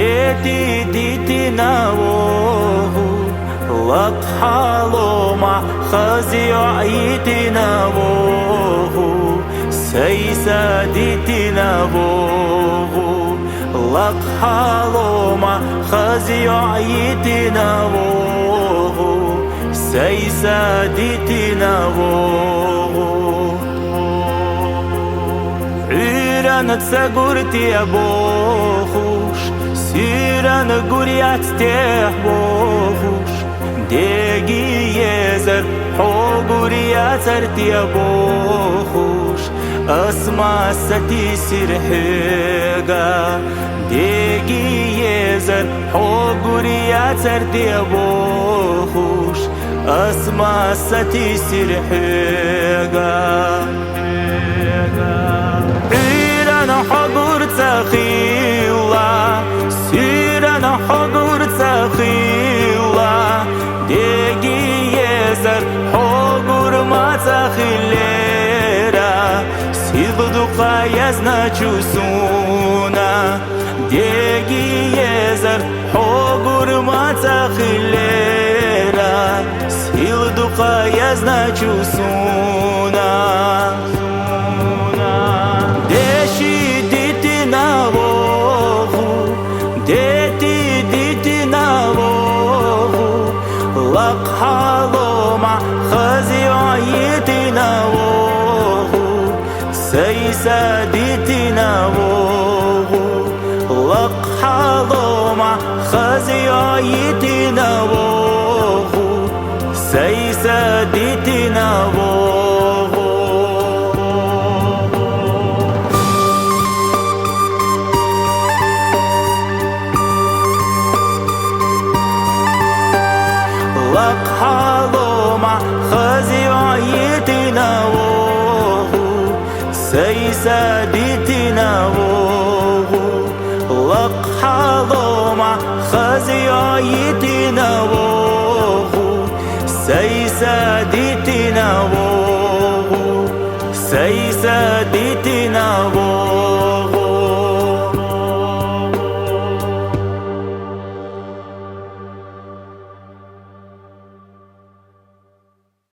ديتي ديتنا وهو لك حالوما خزي عيتنا وهو سيسا ديتنا وهو لك حالوما خزي عيتنا وهو سيسا ديتنا وهو عيران تساقرتي يا بوخوش سيران قريات تحبوخوش ديجي يزر حقريات ارتي بوخوش اسمع ستي سرحيقا ديجي يزر حقريات ارتي بوخوش اسمع ستي سرحيقا عيران حقر تخيلا سيران حقر تخيلا ديجي يزر حقر ما تخيليرا سيغدقا يزنا چوسونا ديجي يزر حقر ما تخيليرا سيغدقا يزنا چوسونا ديشي ديتنا وهو ديتي ديتنا وهو لك حالوما خزي عيتنا وهو سيسا ديتنا وهو لك حالوما خزي عيتنا وهو سيسا ديتنا وهو لك حالوما خزي عيتنا وهو سيسا ديتنا وهو لك حالوما خزي عيتنا وهو سيسا ديتنا وهو سيسا ديتنا وهو